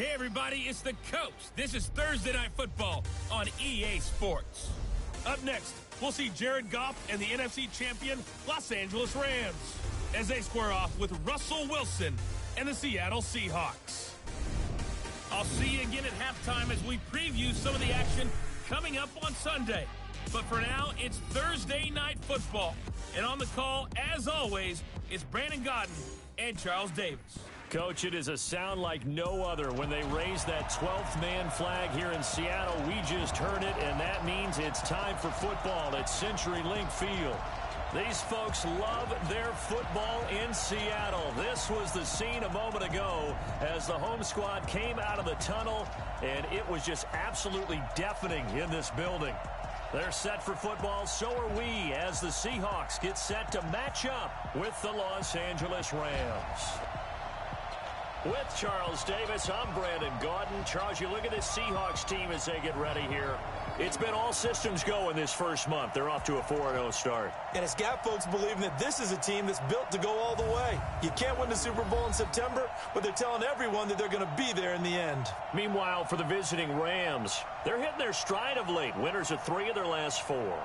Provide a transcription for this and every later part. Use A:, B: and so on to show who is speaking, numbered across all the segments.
A: Hey everybody, it's the Coach. This is Thursday Night Football on EA Sports. Up next, we'll see Jared Goff and the NFC champion Los Angeles Rams as they square off with Russell Wilson and the Seattle Seahawks. I'll see you again at halftime as we preview some of the action coming up on Sunday. But for now, it's Thursday Night Football. And on the call, as always, it's Brandon Godden and Charles Davis.
B: Coach, it is a sound like no other when they raise that 12th man flag here in Seattle. We just heard it, and that means it's time for football at CenturyLink Field. These folks love their football in Seattle. This was the scene a moment ago as the home squad came out of the tunnel, and it was just absolutely deafening in this building. They're set for football, so are we, as the Seahawks get set to match up with the Los Angeles Rams. With Charles Davis, I'm Brandon Gaudin. Charles, you look at this Seahawks team as they get ready here. It's been all systems go in this first month. They're off to a 4-0 start.
C: And it's got folks believing that this is a team that's built to go all the way. You can't win the Super Bowl in September, but they're telling everyone that they're going to be there in the end.
B: Meanwhile, for the visiting Rams, they're hitting their stride of late. Winners of 3 of their last 4.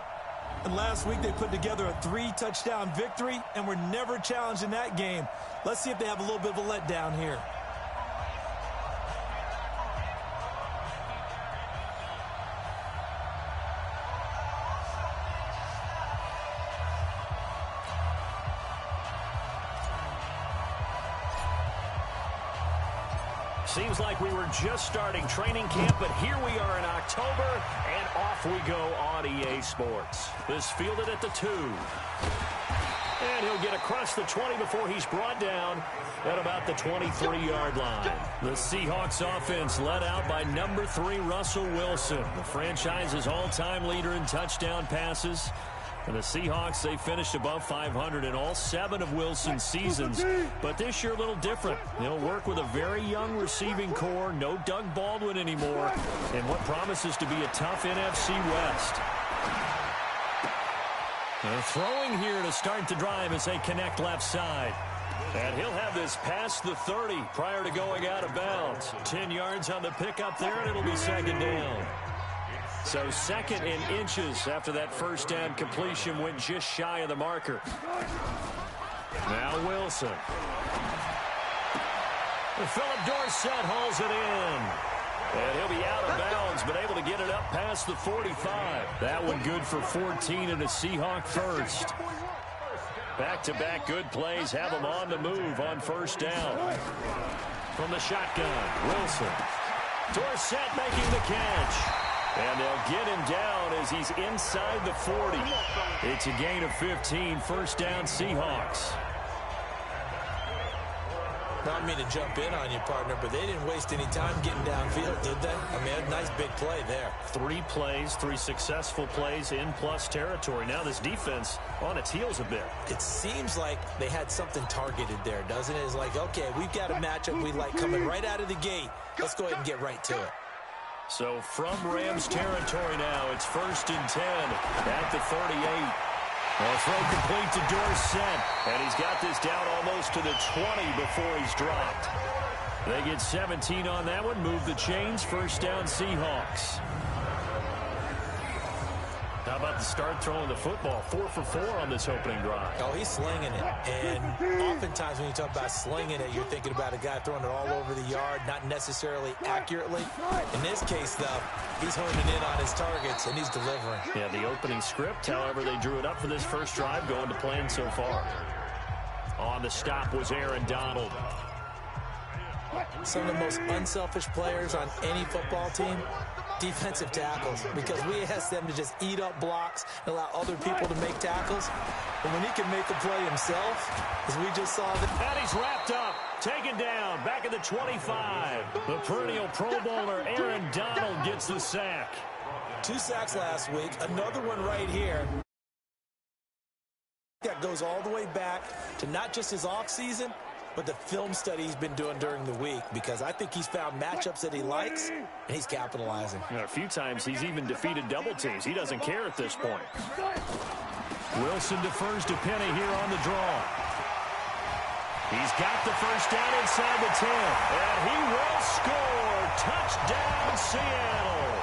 C: And last week they put together a 3-touchdown victory and were never challenged in that game. Let's see if they have a little bit of a letdown here.
B: Seems like we were just starting training camp, but here we are in October, and off we go on EA Sports. This fielded at the 2. And he'll get across the 20 before he's brought down at about the 23-yard line. The Seahawks offense led out by number 3, Russell Wilson, the franchise's all-time leader in touchdown passes. And the Seahawks, they finished above 500 in all 7 of Wilson's seasons. But this year a little different. They'll work with a very young receiving core, no Doug Baldwin anymore, and what promises to be a tough NFC West. They're throwing here to start the drive as they connect left side. And he'll have this past the 30 prior to going out of bounds. 10 yards on the pickup there, and it'll be second down. So 2nd and inches after that first down completion went just shy of the marker. Now Wilson. And Philip Dorsett hauls it in. And he'll be out of bounds, but able to get it up past the 45. That one good for 14 and a Seahawk first. Back-to-back good plays have them on the move on first down. From the shotgun, Wilson. Dorsett making the catch. And they'll get him down as he's inside the 40. It's a gain of 15, first down Seahawks.
C: Not mean to jump in on you, partner, but they didn't waste any time getting downfield, did they? I mean, a nice big play there.
B: 3 plays, 3 successful plays in plus territory. Now this defense on its heels a bit.
C: It seems like they had something targeted there, doesn't it? It's like, okay, we've got a matchup we like coming right out of the gate. Let's go ahead and get right to it.
B: So from Rams territory now, it's 1st and 10 at the 38. A throw complete to Dorsett, and he's got this down almost to the 20 before he's dropped. They get 17 on that one, move the chains, first down Seahawks. How about the start throwing the football? 4 for 4 on this opening drive.
C: Oh, he's slinging it. And oftentimes when you talk about slinging it, you're thinking about a guy throwing it all over the yard, not necessarily accurately. In this case, though, he's honing in on his targets, and he's delivering.
B: Yeah, the opening script, however, they drew it up for this first drive, going to plan so far. On the stop was Aaron Donald.
C: Some of the most unselfish players on any football team, defensive tackles, because we ask them to just eat up blocks and allow other people to make tackles. But when he can make a play himself, as we just saw.
B: And he's wrapped up, taken down, back at the 25. The perennial Pro Bowler Aaron Donald gets the sack.
C: 2 sacks last week, another one right here. That goes all the way back to not just his offseason, but the film study he's been doing during the week, because I think he's found matchups that he likes, and he's capitalizing.
B: A few times he's even defeated double teams. He doesn't care at this point. Wilson defers to Penny here on the draw. He's got the first down inside the 10. And he will score. Touchdown, Seattle.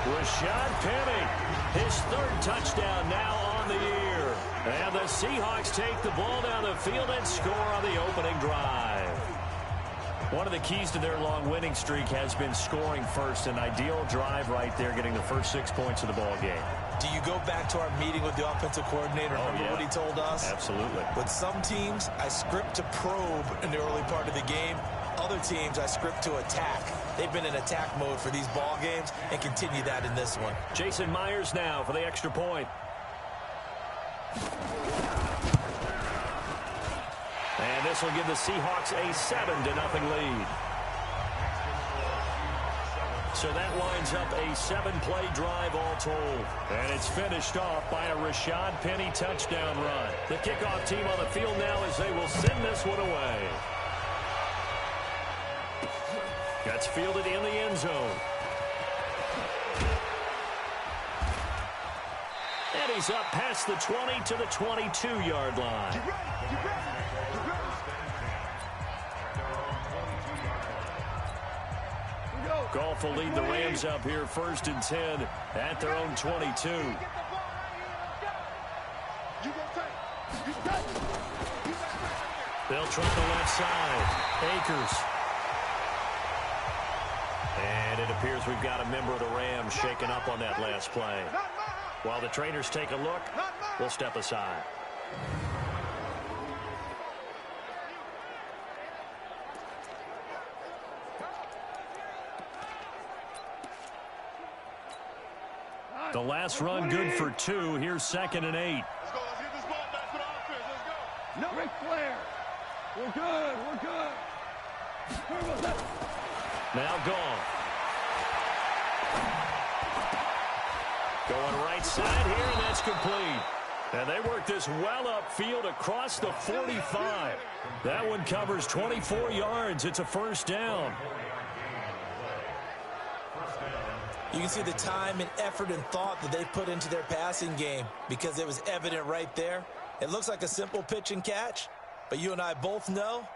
B: Rashad Penny, his third touchdown now on the year. And the Seahawks take the ball down the field and score on the opening drive. One of the keys to their long winning streak has been scoring first. An ideal drive right there, getting the first 6 points of the ball game.
C: Do you go back to our meeting with the offensive coordinator? Remember what he told us?
B: Absolutely.
C: With some teams, I script to probe in the early part of the game. Other teams, I script to attack. They've been in attack mode for these ball games and continue that in this one.
B: Jason Myers now for the extra point. And this will give the Seahawks a 7-0 lead. So that winds up a 7-play drive all told. And it's finished off by a Rashad Penny touchdown run. The kickoff team on the field now as they will send this one away. Gets fielded in the end zone. And he's up past the 20 to the 22-yard line. Goff will lead the Rams up here 1st and 10 at their own 22. They'll try the left side. Akers. And it appears we've got a member of the Rams shaken up on that last play. While the trainers take a look, we'll step aside. The last run good for 2. Here's 2nd and 8.
D: Let's go. Let's get this ball back for the offense. Let's go.
E: No, Ric Flair. We're good. We're good.
B: Now gone. Going right side here, and that's complete. And they work this well upfield across the 45. That one covers 24 yards. It's a first down.
C: You can see the time and effort and thought that they put into their passing game because it was evident right there. It looks like a simple pitch and catch, but you and I both know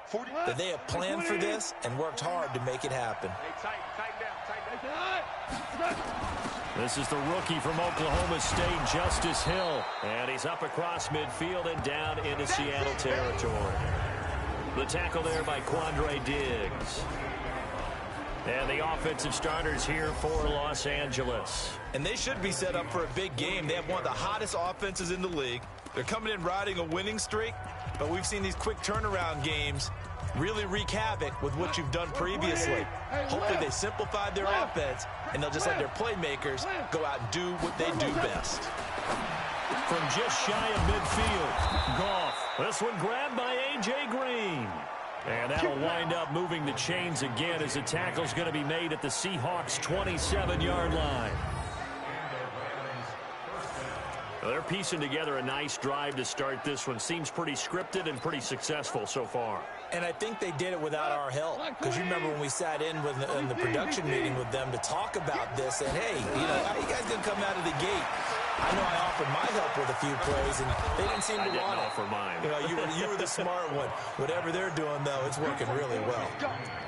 C: that they have planned for this and worked hard to make it happen.
B: This is the rookie from Oklahoma State, Justice Hill. And he's up across midfield and down into Seattle territory. The tackle there by Quandre Diggs. And the offensive starters here for Los Angeles.
C: And they should be set up for a big game. They have one of the hottest offenses in the league. They're coming in riding a winning streak, but we've seen these quick turnaround games really wreak havoc with what you've done previously. Hopefully they simplified their offense, and they'll just let their playmakers go out and do what they do best.
B: From just shy of midfield, Goff. This one grabbed by A.J. Green. And that'll wind up moving the chains again as the tackle's going to be made at the Seahawks' 27-yard line. Well, they're piecing together a nice drive to start this one. Seems pretty scripted and pretty successful so far.
C: And I think they did it without our help. Because you remember when we sat in the production meeting with them to talk about this, and hey, how are you guys going to come out of the gate? I know I offered my help with a few plays, and they didn't seem to want it.
B: I didn't offer mine.
C: You were the smart one. Whatever they're doing, though, it's working really well.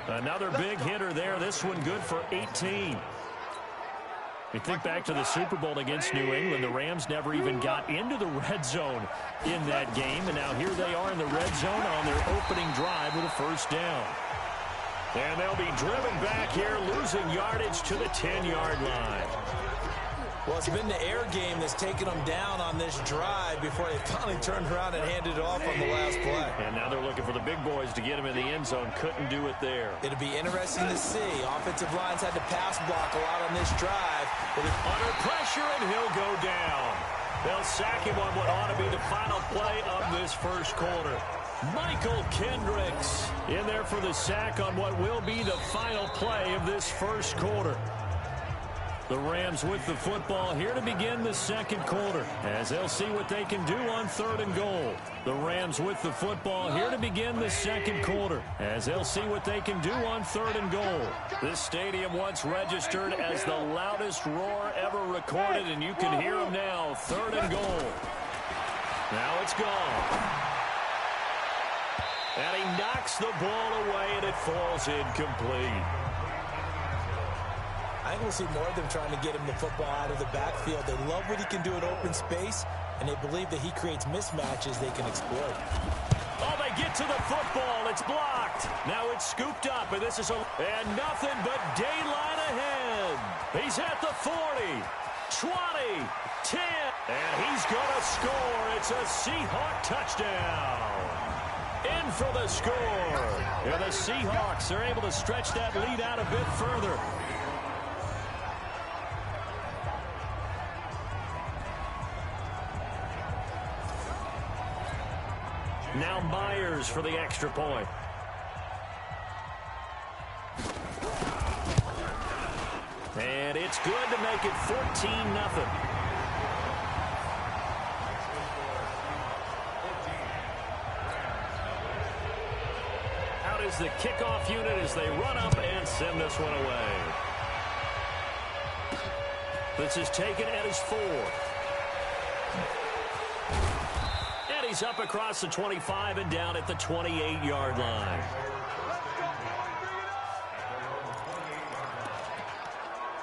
B: Another big hitter there. This one good for 18. You think back to the Super Bowl against New England, the Rams never even got into the red zone in that game, and now here they are in the red zone on their opening drive with a first down. And they'll be driven back here, losing yardage to the 10-yard line.
C: Well, it's been the air game that's taken them down on this drive before they finally turned around and handed it off on the last play.
B: And now they're looking for the big boys to get him in the end zone. Couldn't do it there.
C: It'll be interesting to see. Offensive lines had to pass block a lot on this drive.
B: Under pressure, and he'll go down. They'll sack him on what ought to be the final play of this first quarter. Michael Kendricks in there for the sack on what will be the final play of this first quarter. The Rams with the football here to begin the second quarter as they'll see what they can do on 3rd and goal. The Rams with the football here to begin the second quarter as they'll see what they can do on 3rd and goal. This stadium once registered as the loudest roar ever recorded, and you can hear them now. 3rd and goal. Now it's gone. And he knocks the ball away, and it falls incomplete.
C: I think we'll see more of them trying to get him the football out of the backfield. They love what he can do in open space, and they believe that he creates mismatches they can exploit.
B: Oh, they get to the football. It's blocked. Now it's scooped up, and this is and nothing but daylight ahead. He's at the 40, 20, 10, and he's going to score. It's a Seahawk touchdown. In for the score. And the Seahawks are able to stretch that lead out a bit further. Now Myers for the extra point. And it's good to make it 14-0. Out is the kickoff unit as they run up and send this one away. This is taken at his 4. He's up across the 25 and down at the 28-yard line.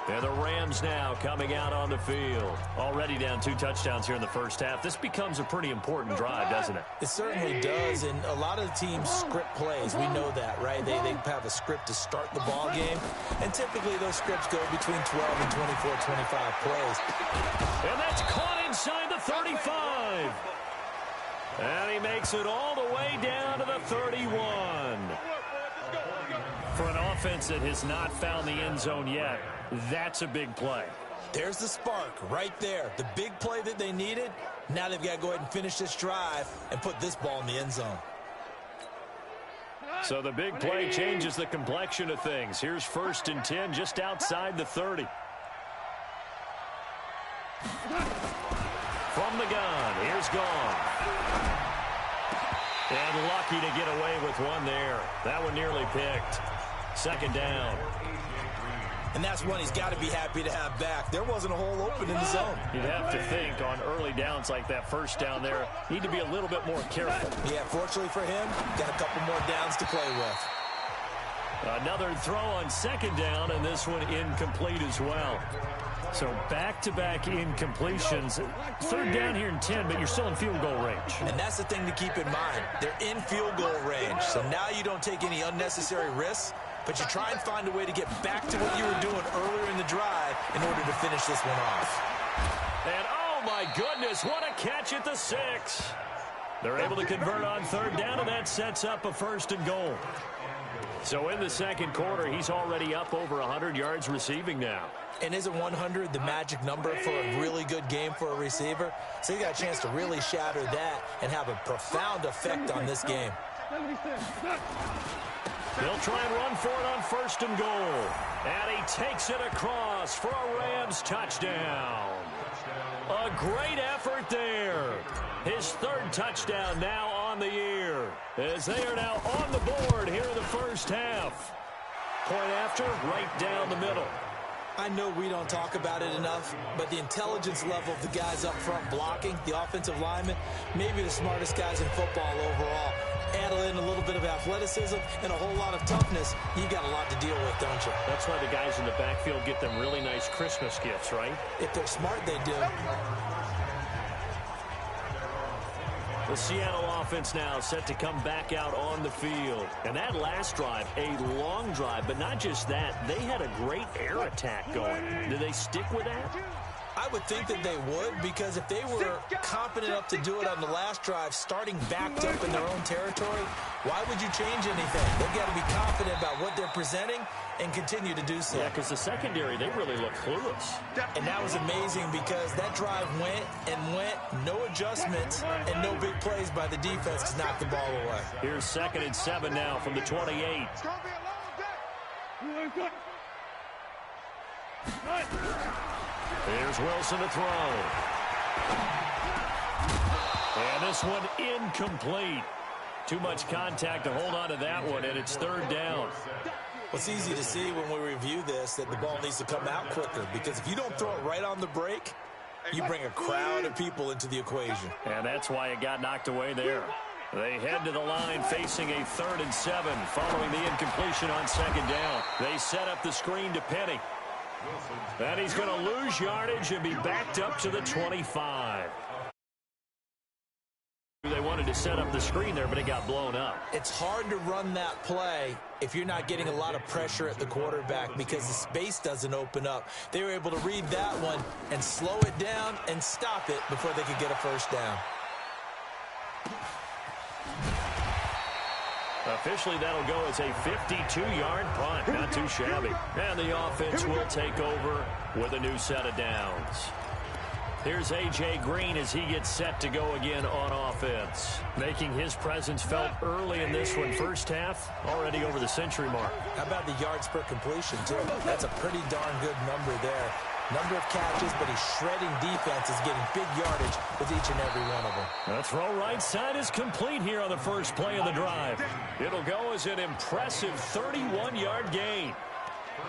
B: And the Rams now coming out on the field. Already down 2 touchdowns here in the first half. This becomes a pretty important drive, doesn't it?
C: It certainly does, and a lot of the teams script plays. We know that, right? They have a script to start the ball game, and typically those scripts go between 12 and 24, 25 plays.
B: And that's caught inside the 35. And he makes it all the way down to the 31. For an offense that has not found the end zone yet, that's a big play.
C: There's the spark right there. The big play that they needed. Now they've got to go ahead and finish this drive and put this ball in the end zone.
B: So the big play changes the complexion of things. Here's 1st and 10 just outside the 30. From the gun, here's Gone. And lucky to get away with one there. That one nearly picked. 2nd down.
C: And that's one he's got to be happy to have back. There wasn't a hole open in the zone.
B: You'd have to think on early downs like that 1st down there, need to be a little bit more careful.
C: Yeah, fortunately for him, got a couple more downs to play with.
B: Another throw on 2nd down, and this one incomplete as well. So back-to-back incompletions. 3rd down here in 10, but you're still in field goal range.
C: And that's the thing to keep in mind. They're in field goal range. So now you don't take any unnecessary risks, but you try and find a way to get back to what you were doing earlier in the drive in order to finish this one off.
B: And oh my goodness, what a catch at the 6. They're able to convert on 3rd down, and that sets up a 1st and goal. So in the 2nd quarter, he's already up over 100 yards receiving now.
C: And isn't 100 the magic number for a really good game for a receiver? So he got a chance to really shatter that and have a profound effect on this game.
B: They'll try and run for it on 1st and goal. And he takes it across for a Rams touchdown. A great effort there. His 3rd touchdown now on the year, as they are now on the board here in the first half. Point after, right down the middle.
C: I know we don't talk about it enough, but the intelligence level of the guys up front blocking, the offensive linemen, maybe the smartest guys in football overall. Add in a little bit of athleticism and a whole lot of toughness, you got a lot to deal with, don't you?
B: That's why the guys in the backfield get them really nice Christmas gifts, right?
C: If they're smart, they do.
B: The Seattle offense now set to come back out on the field. And that last drive, a long drive, but not just that. They had a great air attack going. Do they stick with that?
C: I would think that they would, because if they were competent enough to do it on the last drive, starting backed up in their own territory, why would you change anything? They've got to be confident about what they're presenting and continue to do so.
B: Yeah, because the secondary, they really look clueless.
C: And that was amazing because that drive went and went, no adjustments, and no big plays by the defense to knock the ball away.
B: Here's 2nd and 7 now from the 28.
D: It's going to be a long day.
B: Here's Wilson to throw. And this one incomplete. Too much contact to hold on to that one, and it's 3rd down.
C: Well, it's easy to see when we review this that the ball needs to come out quicker, because if you don't throw it right on the break, you bring a crowd of people into the equation.
B: And that's why it got knocked away there. They head to the line facing a 3rd and 7 following the incompletion on 2nd down. They set up the screen to Penny. And he's going to lose yardage and be backed up to the 25. They wanted to set up the screen there, but it got blown up.
C: It's hard to run that play if you're not getting a lot of pressure at the quarterback because the space doesn't open up. They were able to read that one and slow it down and stop it before they could get a 1st down.
B: Officially, that'll go as a 52-yard punt. Not too shabby. And the offense will take over with a new set of downs. Here's A.J. Green as he gets set to go again on offense. Making his presence felt early in this one. First half, already over the century mark.
C: How about the yards per completion, too? That's a pretty darn good number there. Number of catches, but he's shredding defenses, getting big yardage with each and every one of them.
B: The throw right side is complete here on the first play of the drive. It'll go as an impressive 31-yard gain.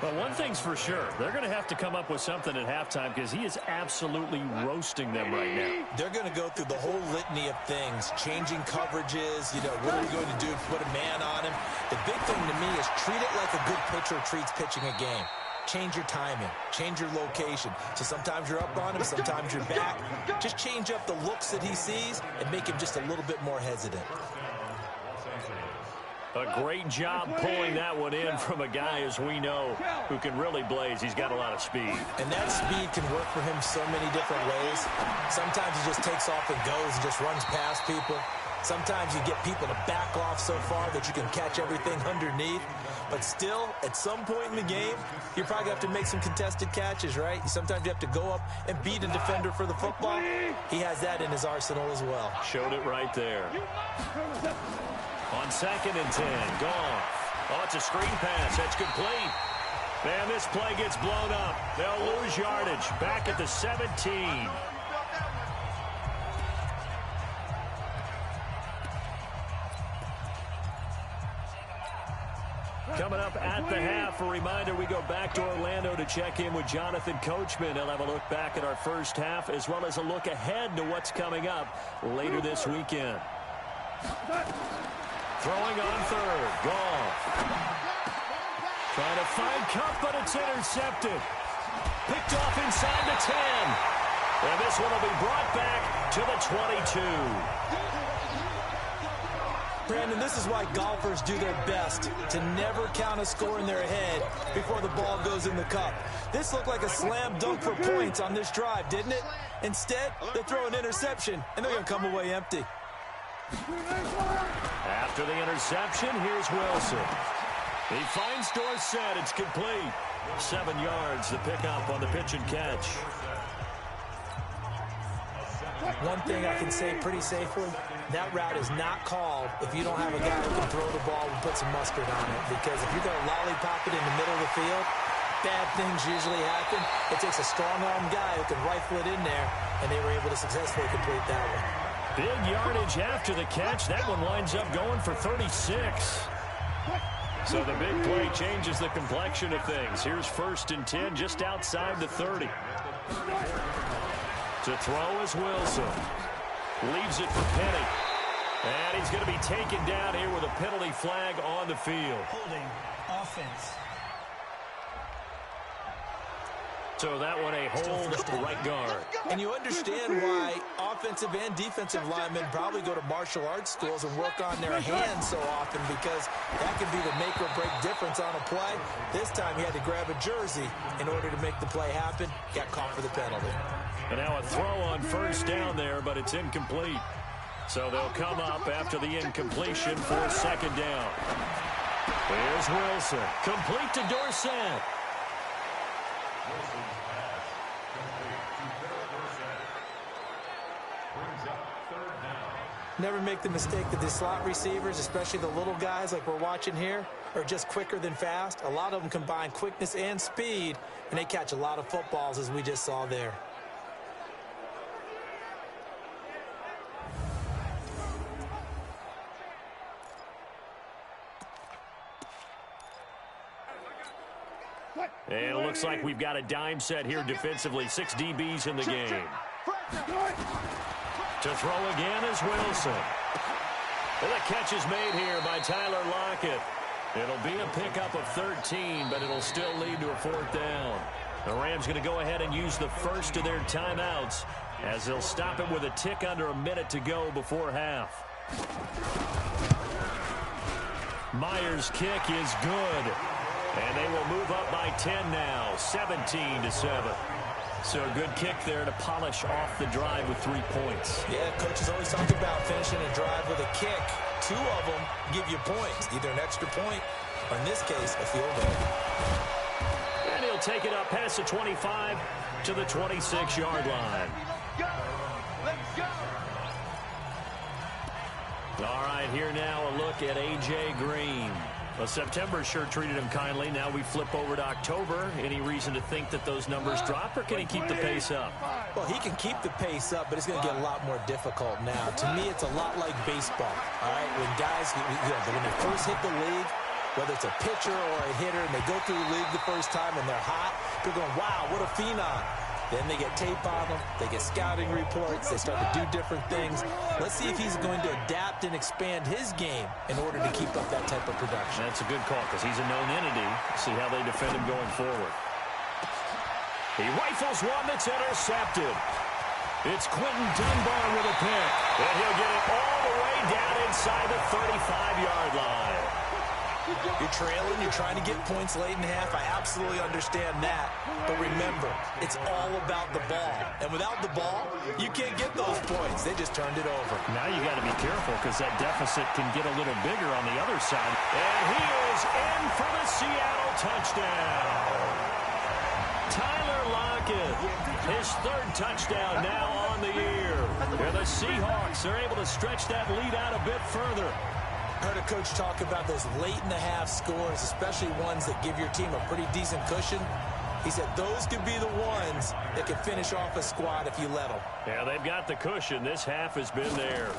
B: But one thing's for sure, they're going to have to come up with something at halftime because he is absolutely roasting them right now.
C: They're going to go through the whole litany of things, changing coverages, what are we going to do to put a man on him? The big thing to me is treat it like a good pitcher treats pitching a game. Change your timing, change your location. So sometimes you're up on him, sometimes you're back. Just change up the looks that he sees and make him just a little bit more hesitant.
B: A great job pulling that one in from a guy, as we know, who can really blaze. He's got a lot of speed.
C: And that speed can work for him so many different ways. Sometimes he just takes off and goes and just runs past people. Sometimes you get people to back off so far that you can catch everything underneath. But still, at some point in the game, you probably have to make some contested catches, right? Sometimes you have to go up and beat a defender for the football. He has that in his arsenal as well.
B: Showed it right there. On 2nd and 10, Goff. Oh, it's a screen pass. That's complete. And this play gets blown up. They'll lose yardage. Back at the 17. Coming up at the half, a reminder, we go back to Orlando to check in with Jonathan Coachman. He'll have a look back at our first half as well as a look ahead to what's coming up later this weekend. Throwing on 3rd, Goff. Trying to find Cup, but it's intercepted. Picked off inside the 10. And this one will be brought back to the 22.
C: Brandon, this is why golfers do their best to never count a score in their head before the ball goes in the cup. This looked like a slam dunk for points on this drive, didn't it? Instead, they throw an interception, and they're going to come away empty.
B: After the interception, here's Wilson. He finds Dorsett. It's complete. 7 yards, the pickup on the pitch and catch.
C: One thing I can say pretty safely, that route is not called if you don't have a guy who can throw the ball and put some mustard on it. Because if you're going to lollipop it in the middle of the field, bad things usually happen. It takes a strong-armed guy who can rifle it in there, and they were able to successfully complete that one.
B: Big yardage after the catch. That one winds up going for 36. So the big play changes the complexion of things. Here's 1st and 10 just outside the 30. To throw is Wilson. Leaves it for Penny. And he's going to be taken down here with a penalty flag on the field.
F: Holding offense.
B: So that one a hold right guard.
C: And you understand why offensive and defensive linemen probably go to martial arts schools and work on their hands so often, because that can be the make or break difference on a play. This time he had to grab a jersey in order to make the play happen. Got caught for the penalty.
B: And now a throw on 1st down there, but it's incomplete. So they'll come up after the incompletion for 2nd down. Here's Wilson. Complete to Dorsett.
C: Never make the mistake that the slot receivers, especially the little guys like we're watching here, are just quicker than fast. A lot of them combine quickness and speed, and they catch a lot of footballs, as we just saw there.
B: And it looks like we've got a dime set here defensively. 6 DBs in the game. To throw again is Wilson. And the catch is made here by Tyler Lockett. It'll be a pickup of 13, but it'll still lead to a 4th down. The Rams going to go ahead and use the first of their timeouts as they'll stop it with a tick under a minute to go before half. Myers' kick is good. And they will move up by 10 now, 17-7. So a good kick there to polish off the drive with 3 points.
C: Yeah, coaches always talk about finishing a drive with a kick. 2 of them give you points, either an extra point or, in this case, a field goal.
B: And he'll take it up past the 25 to the 26-yard line.
D: Let's go.
B: All right, here now a look at A.J. Green. Well, September sure treated him kindly. Now we flip over to October. Any reason to think that those numbers drop, or can he keep the pace up?
C: Well, he can keep the pace up, but it's going to get a lot more difficult now. To me, it's a lot like baseball, all right? When guys, when they first hit the league, whether it's a pitcher or a hitter, and they go through the league the first time and they're hot, they're going, wow, what a phenom. Then they get tape on them, they get scouting reports, they start to do different things. Let's see if he's going to adapt and expand his game in order to keep up that type of production.
B: That's a good call because he's a known entity. See how they defend him going forward. He rifles one that's intercepted. It's Quentin Dunbar with a pick. And he'll get it all the way down inside the 35-yard line.
C: You're trailing, you're trying to get points late in half. I absolutely understand that. But remember, it's all about the ball. And without the ball, you can't get those points. They just turned it over.
B: Now you got to be careful because that deficit can get a little bigger on the other side. And he is in for the Seattle touchdown. Tyler Lockett, his 3rd touchdown now on the year. And the Seahawks are able to stretch that lead out a bit further.
C: I heard a coach talk about those late-in-the-half scores, especially ones that give your team a pretty decent cushion. He said those could be the ones that could finish off a squad if you let them.
B: Yeah, they've got the cushion. This half has been theirs.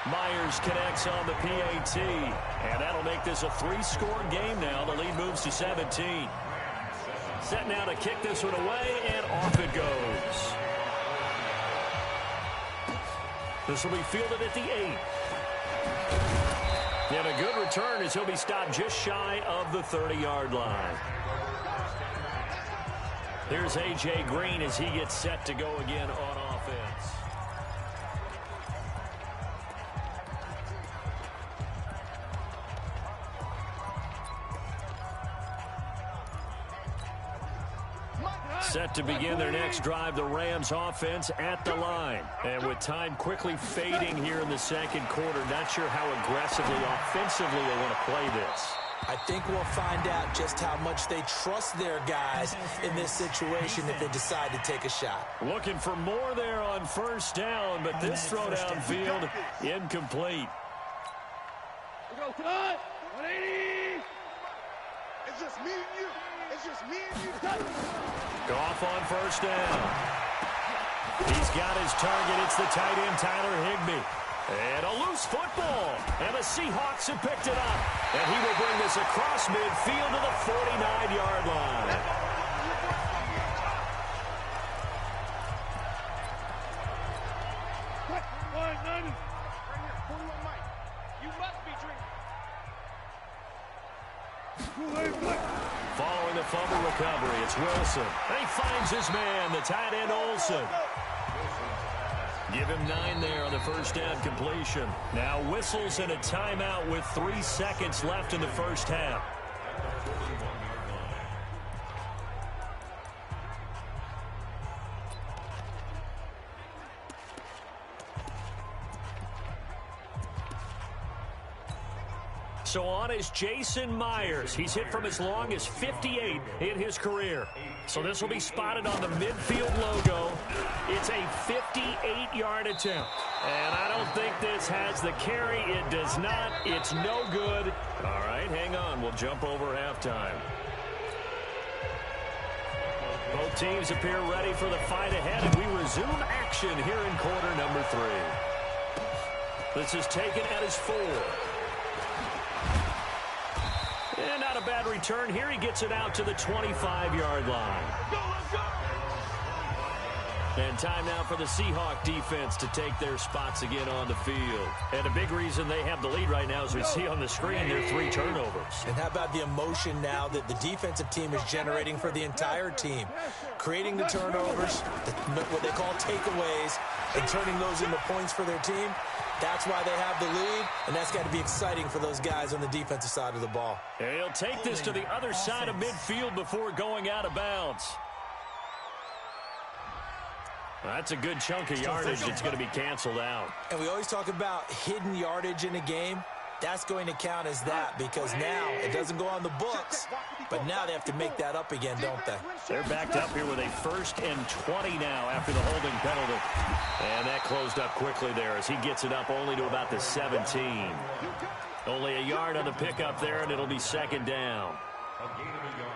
B: Myers connects on the PAT, and that'll make this a 3-score game now. The lead moves to 17. Set now to kick this one away, and off it goes. This will be fielded at the 8. And a good return as he'll be stopped just shy of the 30-yard line. Here's A.J. Green as he gets set to go again on offense. Set to begin their next drive, the Rams offense at the line. And with time quickly fading here in the second quarter, not sure how aggressively, offensively they want to play this.
C: I think we'll find out just how much they trust their guys in this situation if they decide to take a shot.
B: Looking for more there on 1st down, but this throw downfield incomplete.
E: We go cut. 180.
D: It's just me and you. It's just me and you.
B: Goff on 1st down. He's got his target. It's the tight end, Tyler Higbee. And a loose football. And the Seahawks have picked it up. And he will bring this across midfield to the 49-yard line. Following the fumble recovery, it's Wilson. And he finds his man, the tight end Olsen. Give him 9 there on the 1st down completion. Now whistles and a timeout with 3 seconds left in the 1st half. So on is Jason Myers. He's hit from as long as 58 in his career. So this will be spotted on the midfield logo. It's a 58-yard attempt. And I don't think this has the carry. It does not. It's no good. All right, hang on. We'll jump over halftime. Both teams appear ready for the fight ahead, and we resume action here in quarter number 3. This is taken at his 4. And not a bad return here. He gets it out to the 25-yard line. And time now for the Seahawk defense to take their spots again on the field. And a big reason they have the lead right now, as we see on the screen, their 3 turnovers.
C: And how about the emotion now that the defensive team is generating for the entire team? Creating the turnovers, what they call takeaways, and turning those into points for their team. That's why they have the lead, and that's got to be exciting for those guys on the defensive side of the ball.
B: And he'll take this to the other side of midfield before going out of bounds. That's a good chunk of yardage that's going to be canceled out.
C: And we always talk about hidden yardage in a game. That's going to count as that because now it doesn't go on the books, but now they have to make that up again, don't they?
B: They're backed up here with a 1st and 20 now after the holding penalty. And that closed up quickly there as he gets it up only to about the 17. Only a yard on the pickup there, and it'll be 2nd down.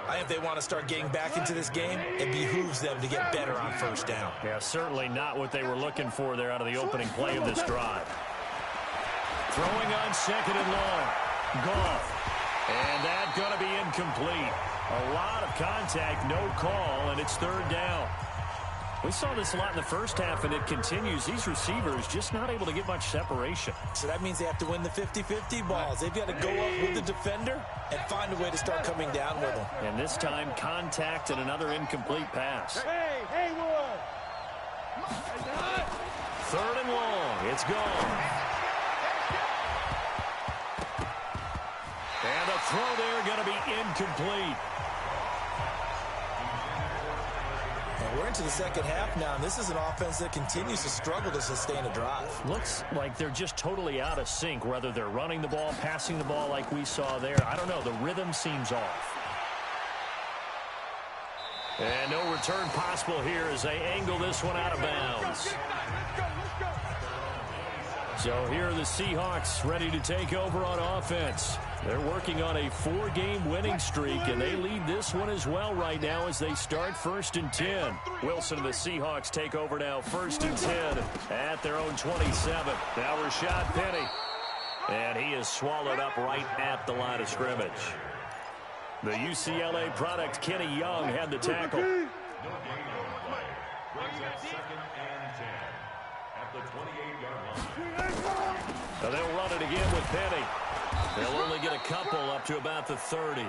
C: I think if they want to start getting back into this game, it behooves them to get better on 1st down.
B: Yeah, certainly not what they were looking for there out of the opening play of this drive. Throwing on 2nd and long. Goff. And that's going to be incomplete. A lot of contact, no call, and it's 3rd down. We saw this a lot in the first half, and it continues. These receivers just not able to get much separation.
C: So that means they have to win the 50-50 balls. They've got to go up with the defender and find a way to start coming down with them.
B: And this time, contact and another incomplete pass.
E: Hey, Wood!
B: 3rd and long. It's gone. And a throw there going to be incomplete.
C: And we're into the 2nd half now, and this is an offense that continues to struggle to sustain a drive.
B: Looks like they're just totally out of sync, whether they're running the ball, passing the ball like we saw there. I don't know. The rhythm seems off. And no return possible here as they angle this one out of bounds. So here are the Seahawks ready to take over on offense. They're working on a 4-game winning streak, and they lead this one as well right now as they start 1st and 10. Wilson and the Seahawks take over now 1st and 10 at their own 27. Now Rashad Penny. And he is swallowed up right at the line of scrimmage. The UCLA product, Kenny Young, had the tackle. So they'll run it again with Penny. They'll only get a couple up to about the 30.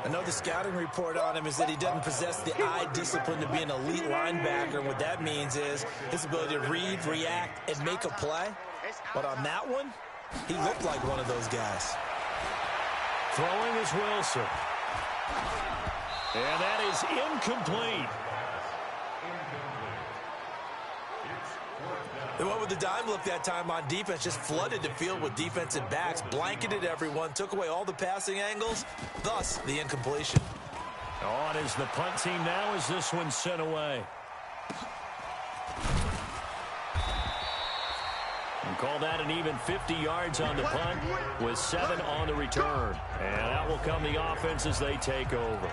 C: I know the scouting report on him is that he doesn't possess the eye discipline to be an elite linebacker. And what that means is his ability to read, react, and make a play. But on that one, he looked like one of those guys.
B: Throwing is Wilson. And that is incomplete.
C: They went with the dime look that time on defense, just flooded the field with defensive backs, blanketed everyone, took away all the passing angles, thus the incompletion.
B: On is the punt team now as this one's sent away. And call that an even 50 yards on the punt with 7 on the return. And out will come the offense as they take over.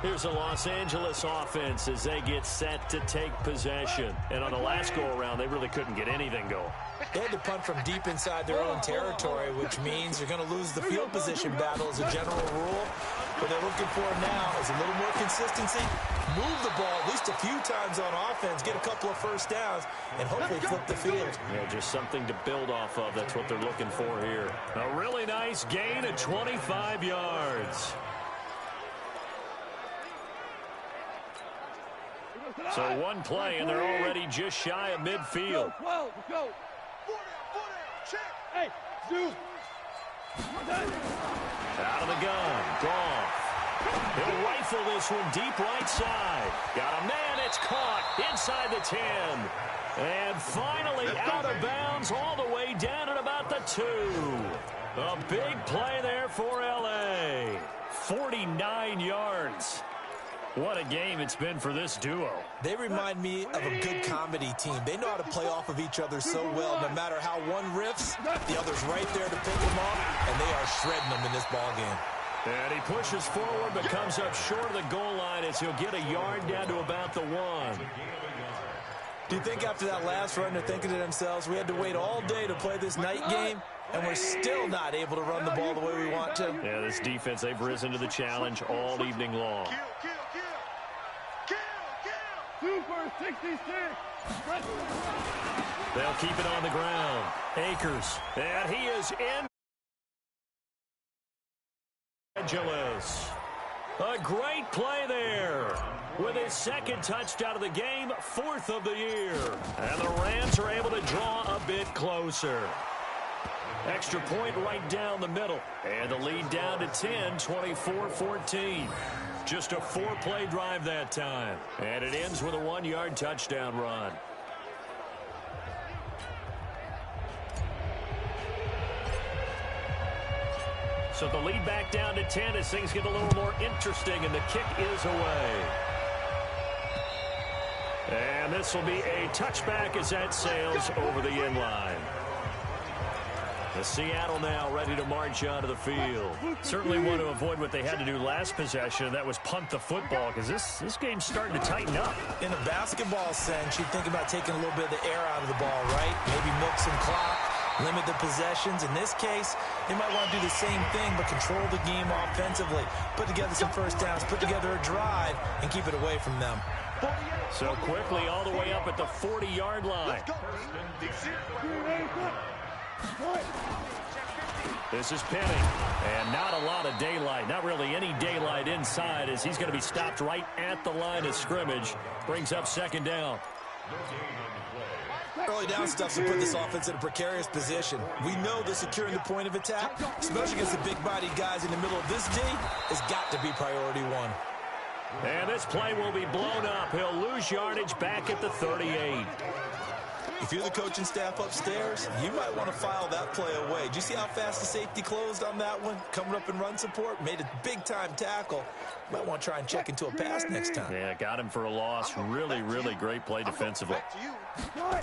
B: Here's the Los Angeles offense as they get set to take possession. And on the last go-around, they really couldn't get anything going.
C: They had to punt from deep inside their own territory, which means you're going to lose the field position battle as a general rule. What they're looking for now is a little more consistency, move the ball at least a few times on offense, get a couple of 1st downs, and hopefully flip the field.
B: Yeah, just something to build off of. That's what they're looking for here. A really nice gain of 25 yards. So one play, and they're already just shy of midfield.
E: Let's go. Hey, Zeus.
B: Out of the gun. Goff. He'll rifle this one deep right side. Got a man. It's caught inside the 10. And finally out of bounds all the way down at about the 2. A big play there for L.A. 49 yards. What a game it's been for this duo.
C: They remind me of a good comedy team. They know how to play off of each other so well. No matter how one riffs, the other's right there to pick them up, and they are shredding them in this ball game.
B: And he pushes forward but comes up short of the goal line as he'll get a yard down to about the 1.
C: Do you think after that last run they're thinking to themselves, we had to wait all day to play this night game, and we're still not able to run the ball the way we want to?
B: Yeah, this defense, they've risen to the challenge all evening long.
E: Cooper, 66.
B: They'll keep it on the ground. Akers, and he is in. Angeles. A great play there. With his second touchdown of the game, 4th of the year. And the Rams are able to draw a bit closer. Extra point right down the middle. And the lead down to 10, 24-14. Just a 4-play drive that time. And it ends with a 1-yard touchdown run. So the lead back down to 10 as things get a little more interesting, and the kick is away. And this will be a touchback as that sails over the end line. The Seattle now ready to march onto the field. Certainly want to avoid what they had to do last possession, and that was punt the football, because this game's starting to tighten up.
C: In a basketball sense, you think about taking a little bit of the air out of the ball, right? Maybe milk some clock, limit the possessions. In this case, they might want to do the same thing, but control the game offensively. Put together some first downs, put together a drive, and keep it away from them.
B: So quickly all the way up at the 40-yard line. This is Penny, and not a lot of daylight, not really any daylight inside, as he's going to be stopped right at the line of scrimmage. Brings up 2nd down.
C: Early down stuff to put this offense in a precarious position. We know that securing the point of attack, especially against the big-bodied guys in the middle of this D, has got to be priority 1.
B: And this play will be blown up. He'll lose yardage back at the 38.
C: If you're the coaching staff upstairs, you might want to file that play away. Did you see how fast the safety closed on that one? Coming up in run support, made a big-time tackle. Might want to try and check into a pass next time.
B: Yeah, got him for a loss. Really, really great play defensively. On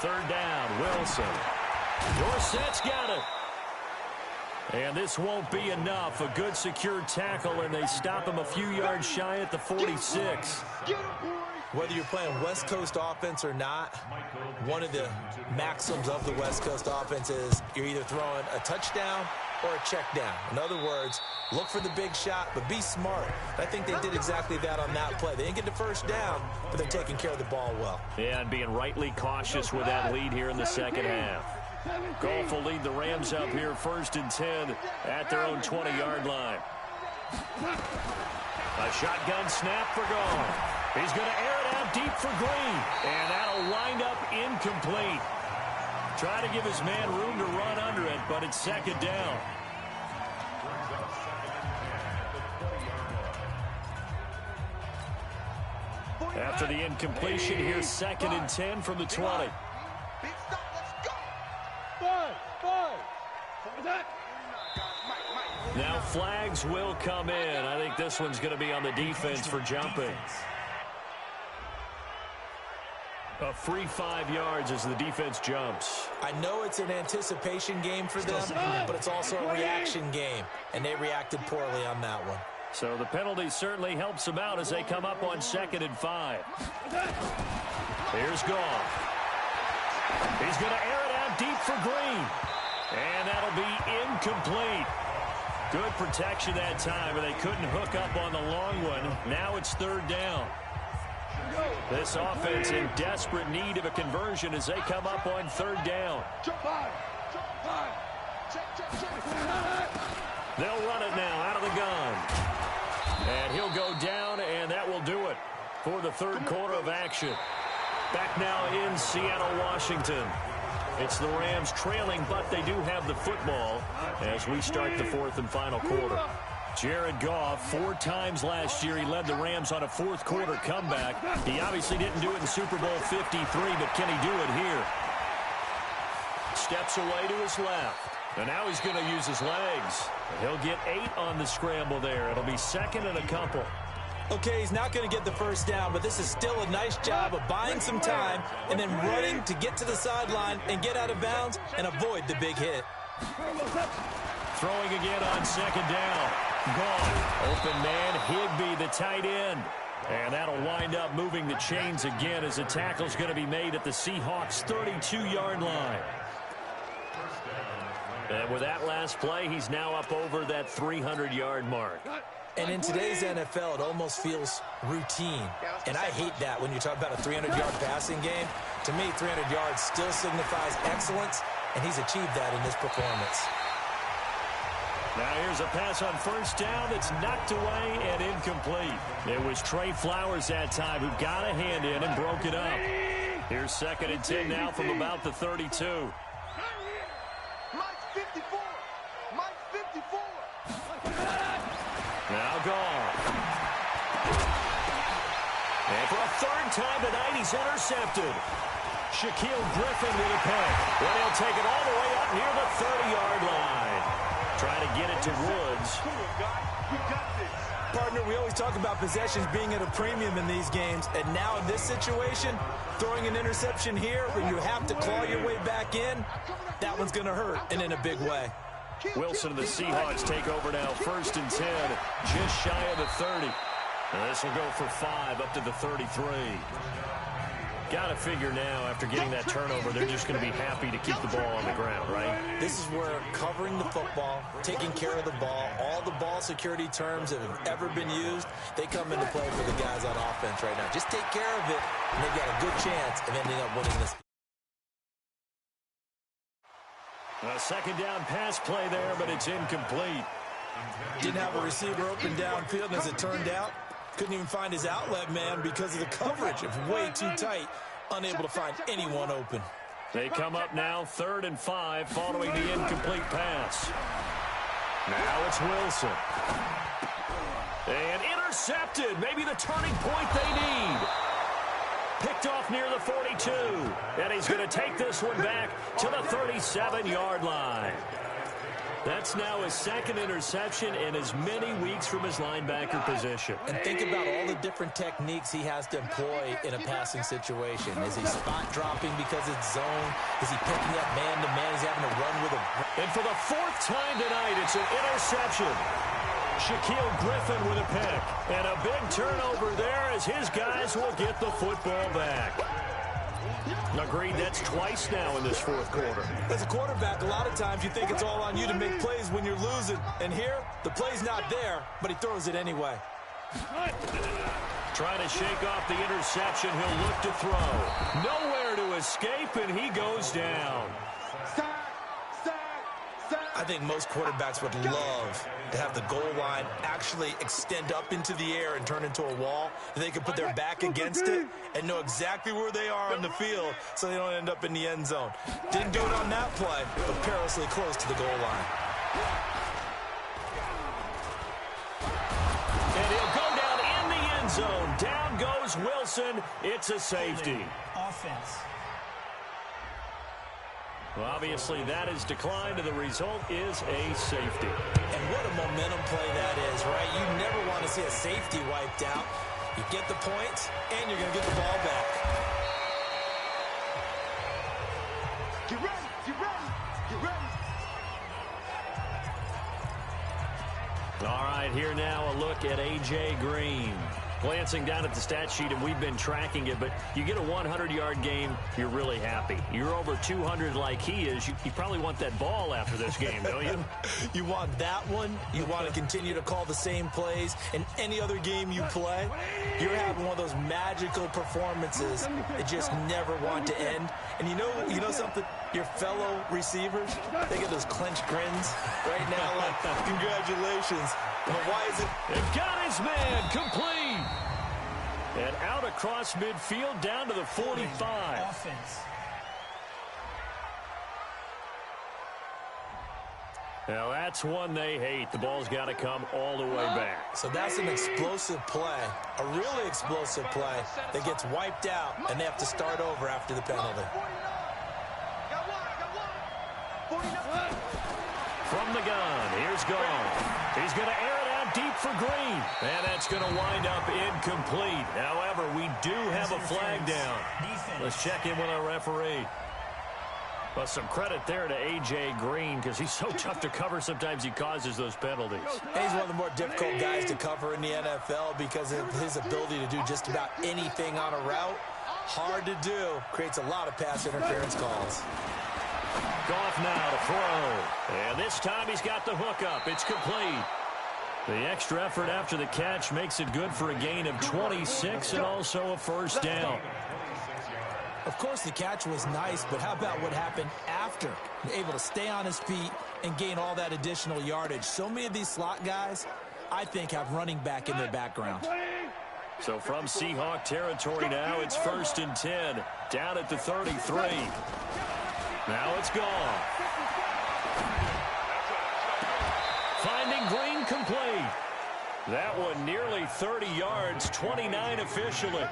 B: 3rd down, Wilson. Dorsett's got it. And this won't be enough. A good secure tackle, and they stop him a few yards shy at the 46.
C: Whether you're playing West Coast offense or not, one of the maxims of the West Coast offense is you're either throwing a touchdown or a check down. In other words, look for the big shot, but be smart. I think they did exactly that on that play. They didn't get the first down, but they're taking care of the ball well.
B: Yeah, and being rightly cautious with that lead here in the second half. Goff will lead the Rams up here 1st and 10 at their own 20-yard line. A shotgun snap for Goff. He's going to air it out deep for Green, and that'll wind up incomplete. Try to give his man room to run under it, but it's 2nd down. After the incompletion, here's 2nd and 10 from the 20. Now flags will come in. I think this one's going to be on the defense for jumping. A free 5 yards as the defense jumps.
C: I know it's an anticipation game for them, but it's also a reaction game, and they reacted poorly on that one.
B: So the penalty certainly helps them out as they come up on 2nd and 5. Here's Goff. He's going to air it out deep for Green. And that'll be incomplete. Good protection that time, but they couldn't hook up on the long one. Now it's 3rd down. This offense in desperate need of a conversion as they come up on 3rd down. They'll run it now out of the gun. And he'll go down, and that will do it for the 3rd quarter of action. Back now in Seattle, Washington. It's the Rams trailing, but they do have the football as we start the 4th and final quarter. Jared Goff, 4 times last year, he led the Rams on a 4th quarter comeback. He obviously didn't do it in Super Bowl 53, but can he do it here? Steps away to his left. And now he's going to use his legs. He'll get 8 on the scramble there. It'll be 2nd and a couple.
C: Okay, he's not going to get the first down, but this is still a nice job of buying some time and then running to get to the sideline and get out of bounds and avoid the big hit.
B: Throwing again on 2nd down. Gone. Open man, Higbee, the tight end. And that'll wind up moving the chains again as the tackle's going to be made at the Seahawks' 32-yard line. And with that last play, he's now up over that 300-yard mark.
C: And in today's NFL, it almost feels routine. And I hate that when you talk about a 300-yard passing game. To me, 300 yards still signifies excellence, and he's achieved that in this performance.
B: Now here's a pass on first down that's knocked away and incomplete. It was Trey Flowers that time who got a hand in and broke it up. Here's 2nd and 10 now from about the 32.
D: Mike 54. Mike 54.
B: Now gone. And for a 3rd time tonight, he's intercepted. Shaquille Griffin with a pick. Then he'll take it all the way up near the 30-yard line. Trying to get it to Woods.
D: Come on, guy. You got this.
C: Partner, we always talk about possessions being at a premium in these games, and now in this situation, throwing an interception here when you have to claw your way back in, that one's going to hurt, and in a big way.
B: Wilson and the Seahawks take over now, 1st and 10, just shy of the 30. And this will go for 5 up to the 33. Got to figure now, after getting that turnover, they're just going to be happy to keep the ball on the ground, right?
C: This is where covering the football, taking care of the ball, all the ball security terms that have ever been used, they come into play for the guys on offense right now. Just take care of it, and they've got a good chance of ending up winning this.
B: A 2nd down pass play there, but it's incomplete.
C: Didn't have a receiver open downfield, and as it turned out, couldn't even find his outlet man because of the coverage. It was way too tight, unable to find anyone open.
B: They come up now, 3rd and 5, following the incomplete pass. Now it's Wilson. And intercepted, maybe the turning point they need. Picked off near the 42, and he's going to take this one back to the 37-yard line. That's now his 2nd interception in as many weeks from his linebacker position.
C: And think about all the different techniques he has to employ in a passing situation. Is he spot dropping because it's zone? Is he picking up man-to-man? He's having to run with a...
B: And for the 4th time tonight, it's an interception. Shaquille Griffin with a pick. And a big turnover there as his guys will get the football back. Agreed, that's twice now in this 4th quarter.
C: As a quarterback, a lot of times you think it's all on you to make plays when you're losing. And here, the play's not there, but he throws it anyway.
B: Trying to shake off the interception, he'll look to throw. Nowhere to escape, and he goes down.
C: I think most quarterbacks would love to have the goal line actually extend up into the air and turn into a wall. And they can put their back against it and know exactly where they are on the field so they don't end up in the end zone. Didn't do it on that play, but perilously close to the goal line.
B: And he'll go down in the end zone. Down goes Wilson. It's a safety.
F: Offense.
B: Well, obviously, that has declined, and the result is a safety.
C: And what a momentum play that is, right? You never want to see a safety wiped out. You get the points, and you're going to get the ball back.
D: Get ready. Get ready. Get ready.
B: All right, here now a look at A.J. Green. Glancing down at the stat sheet, and we've been tracking it, but you get a 100-yard game, you're really happy. You're over 200 like he is. You probably want that ball after this game, don't you?
C: You want that one. You want to continue to call the same plays in any other game you play. You're having one of those magical performances that just never want to end. And you know something? Your fellow receivers, they get those clenched grins right now like, congratulations. But why is it?
B: They've got his man complete. And out across midfield down to the 45.
F: Offense.
B: Now that's one they hate. The ball's got to come all the way back.
C: So that's an explosive play, a really explosive play that gets wiped out, and they have to start over after the penalty.
B: From the gun, here's Gone. He's going to air it out deep for Green. And that's going to wind up incomplete. However, we do have a flag down. Let's check in with our referee. Well, some credit there to A.J. Green because he's so tough to cover. Sometimes he causes those penalties.
C: He's one of the more difficult guys to cover in the NFL because of his ability to do just about anything on a route. Hard to do. Creates a lot of pass interference calls.
B: Goff now to throw. And this time he's got the hook up. It's complete. The extra effort after the catch makes it good for a gain of 26 and also a first down.
C: Of course, the catch was nice, but how about what happened after? Able to stay on his feet and gain all that additional yardage. So many of these slot guys, I think, have running back in their background.
B: So from Seahawk territory now, it's 1st and 10. Down at the 33. Now it's gone. Finding Green complete. That one nearly 30 yards, 29 officially.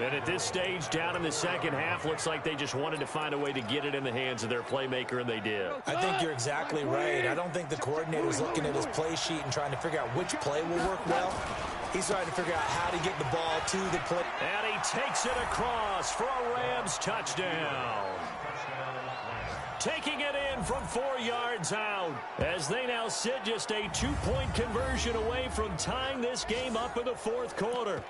B: And at this stage, down in the second half, looks like they just wanted to find a way to get it in the hands of their playmaker, and they did.
C: I think you're exactly right. I don't think the coordinator's looking at his play sheet and trying to figure out which play will work well. He's trying to figure out how to get the ball to the play.
B: And he takes it across for a Rams touchdown. Taking it in from 4 yards out as they now sit just a 2-point conversion away from tying this game up in the fourth quarter.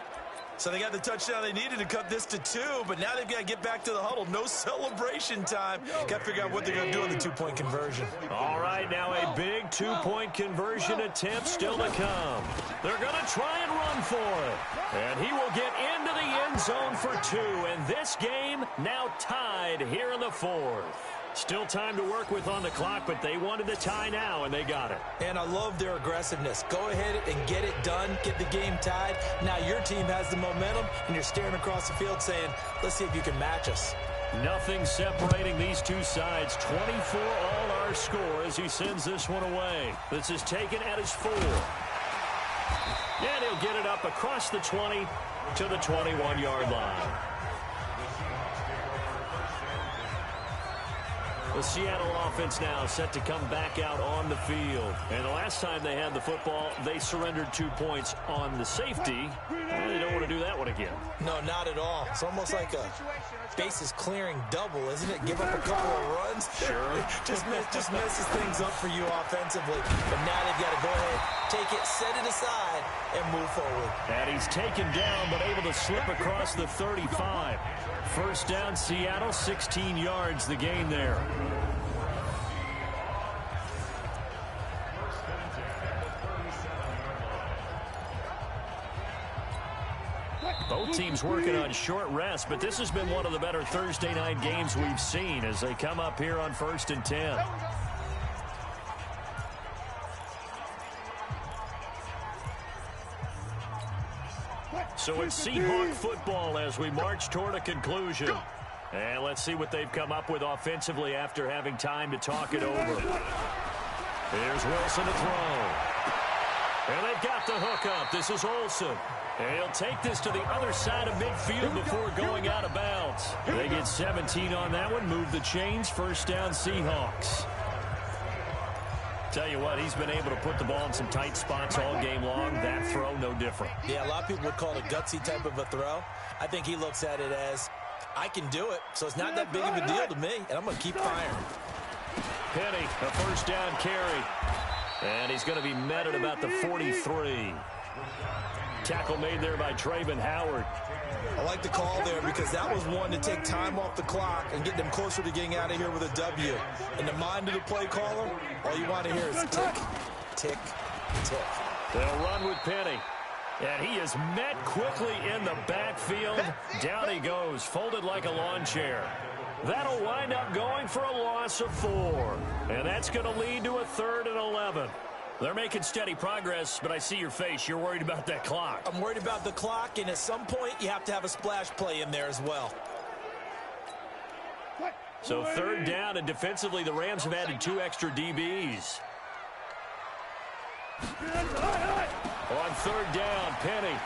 C: So they got the touchdown they needed to cut this to 2, but now they've got to get back to the huddle. No celebration time. Got to figure out what they're going to do on the 2-point conversion.
B: All right, now a big 2-point conversion attempt still to come. They're going to try and run for it. And he will get into the end zone for 2. And this game now tied here in the fourth. Still time to work with on the clock, but they wanted the tie now, and they got it.
C: And I love their aggressiveness. Go ahead and get it done, get the game tied. Now your team has the momentum, and you're staring across the field saying, let's see if you can match us.
B: Nothing separating these two sides. 24 all our score as he sends this one away. This is taken at his 4. And he'll get it up across the 20 to the 21-yard line. The Seattle offense now set to come back out on the field. And the last time they had the football, they surrendered 2 points on the safety. Well, they don't want to do that one again.
C: No, not at all. It's almost like a bases clearing double, isn't it? Give up a couple of runs.
B: Sure.
C: just messes things up for you offensively. But now they've got to go ahead, take it, set it aside, and move forward.
B: And he's taken down, but able to slip across the 35. First down, Seattle, 16 yards, the gain there. Both teams working on short rest, but this has been one of the better Thursday night games we've seen as they come up here on 1st and 10. So it's Seahawk football as we march toward a conclusion. And let's see what they've come up with offensively after having time to talk it over. Here's Wilson to throw. And they've got the hook up. This is Olsen. And he'll take this to the other side of midfield before going out of bounds. They get 17 on that one. Move the chains. First down, Seahawks. Tell you what, he's been able to put the ball in some tight spots all game long. That throw, no different.
C: Yeah, a lot of people would call it a gutsy type of a throw. I think he looks at it as, I can do it, so it's not that big of a deal to me, and I'm going to keep firing.
B: Penny, a first down carry. And he's going to be met at about the 43. Tackle made there by Trayvon Howard.
C: I like the call there because that was one to take time off the clock and get them closer to getting out of here with a W. In the mind of the play caller, all you want to hear is tick, tick, tick.
B: They'll run with Penny. And he is met quickly in the backfield. Down he goes, folded like a lawn chair. That'll wind up going for a loss of 4. And that's going to lead to a 3rd and 11. They're making steady progress, but I see your face. You're worried about that clock.
C: I'm worried about the clock, and at some point, you have to have a splash play in there as well.
B: So 3rd down, and defensively, the Rams have added 2 extra DBs. On 3rd down, Penny.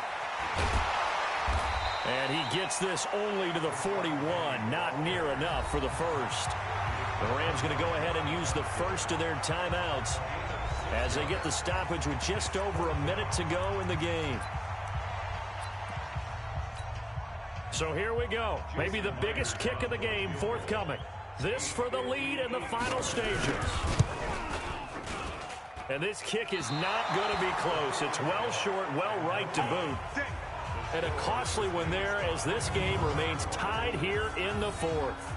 B: And he gets this only to the 41. Not near enough for the first. The Rams going to go ahead and use the first of their timeouts as they get the stoppage with just over a minute to go in the game. So here we go. Maybe the biggest kick of the game forthcoming. This for the lead in the final stages. And this kick is not going to be close. It's well short, well right to boot. And a costly one there as this game remains tied here in the fourth.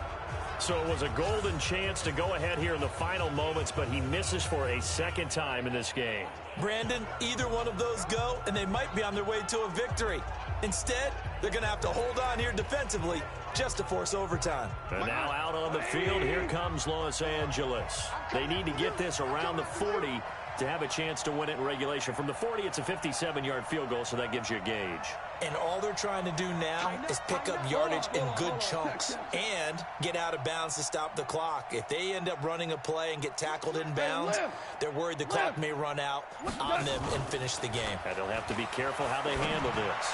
B: So it was a golden chance to go ahead here in the final moments, but he misses for a second time in this game.
C: Brandon, either one of those go, and they might be on their way to a victory. Instead, they're going to have to hold on here defensively just to force overtime.
B: And now out on the field, here comes Los Angeles. They need to get this around the 40 to have a chance to win it in regulation. From the 40, it's a 57-yard field goal, so that gives you a gauge.
C: And all they're trying to do now is pick up yardage in good chunks and get out of bounds to stop the clock. If they end up running a play and get tackled in bounds, they're worried the clock may run out on them and finish the game.
B: And they'll have to be careful how they handle this.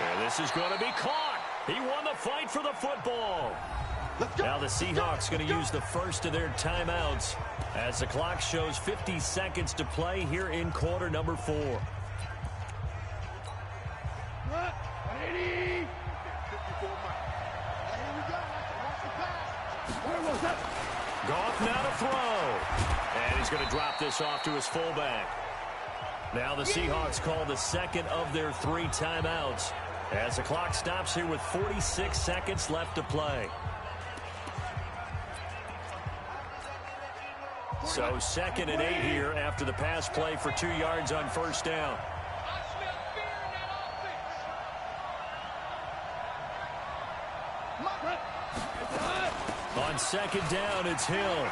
B: And this is going to be caught. He won the fight for the football. Now the Seahawks going to use the first of their timeouts as the clock shows 50 seconds to play here in quarter number 4. Goff now to throw. And he's going to drop this off to his fullback. Now the Seahawks call the second of their 3 timeouts as the clock stops here with 46 seconds left to play. So 2nd and 8 here after the pass play for 2 yards on first down. On 2nd down, it's Hill.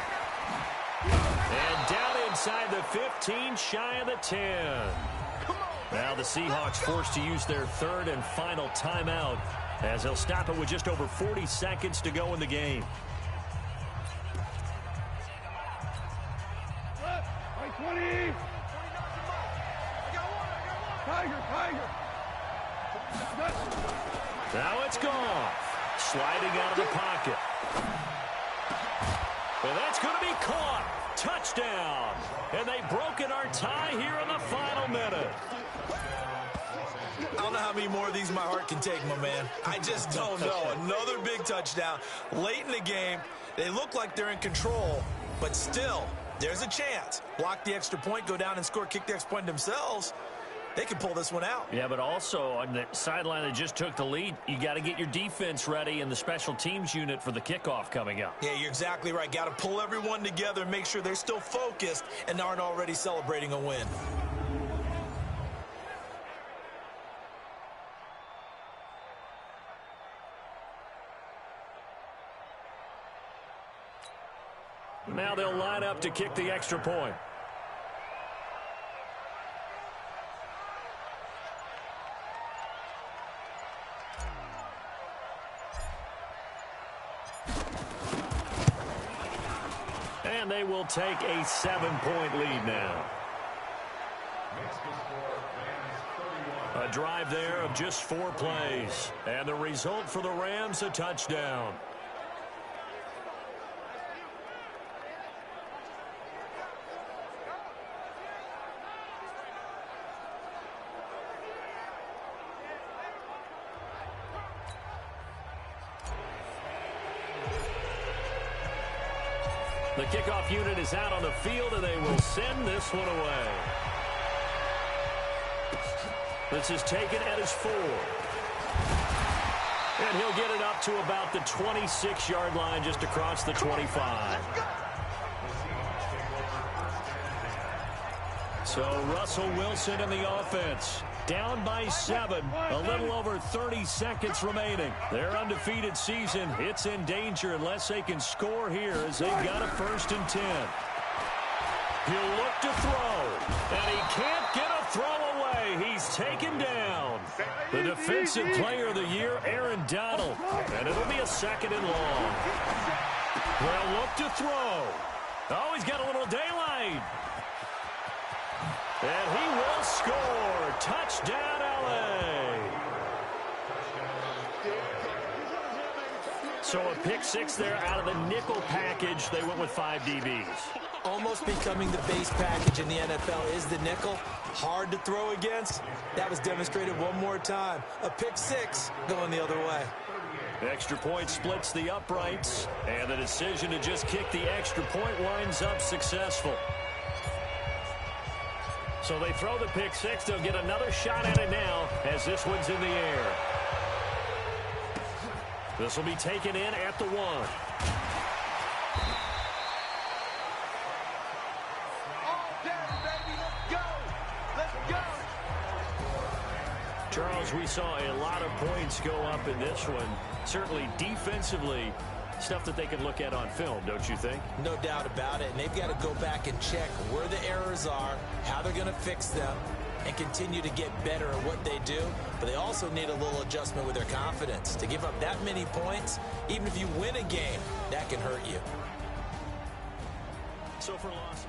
B: And down inside the 15, shy of the 10. Now the Seahawks forced to use their 3rd and final timeout as they'll stop it with just over 40 seconds to go in the game. Now it's Goff, sliding out of the pocket. And that's going to be caught. Touchdown. And they've broken our tie here in the final minute.
C: I don't know how many more of these my heart can take, my man. I just don't know. Another big touchdown. Late in the game, they look like they're in control, but still, there's a chance. Block the extra point, go down and score, kick the extra point themselves. They can pull this one out.
B: Yeah, but also on the sideline that just took the lead, you got to get your defense ready and the special teams unit for the kickoff coming up.
C: Yeah, you're exactly right. Got to pull everyone together and make sure they're still focused and aren't already celebrating a win.
B: Now they'll line up to kick the extra point. And they will take a 7-point lead now. A drive there of just 4 plays. And the result for the Rams, a touchdown. The kickoff unit is out on the field, and they will send this one away. This is taken at his 4. And he'll get it up to about the 26-yard line, just across the 25. So Russell Wilson in the offense. Down by 7, a little over 30 seconds remaining. Their undefeated season, it's in danger unless they can score here as they've got a 1st and 10. He'll look to throw, and he can't get a throw away. He's taken down. The defensive player of the year, Aaron Donald, and it'll be a 2nd and long. They'll look to throw. Oh, he's got a little daylight. And he will score. Touchdown, L.A. So a pick 6 there out of the nickel package. They went with 5 DBs.
C: Almost becoming the base package in the NFL is the nickel. Hard to throw against. That was demonstrated one more time. A pick 6 going the other way.
B: The extra point splits the uprights. And the decision to just kick the extra point winds up successful. So they throw the pick 6. They'll get another shot at it now as this one's in the air. This will be taken in at the 1. Charles, we saw a lot of points go up in this one. Certainly defensively, stuff that they can look at on film, don't you think?
C: No doubt about it. And they've got to go back and check where the errors are, how they're going to fix them, and continue to get better at what they do. But they also need a little adjustment with their confidence. To give up that many points, even if you win a game, that can hurt you.
B: So for loss.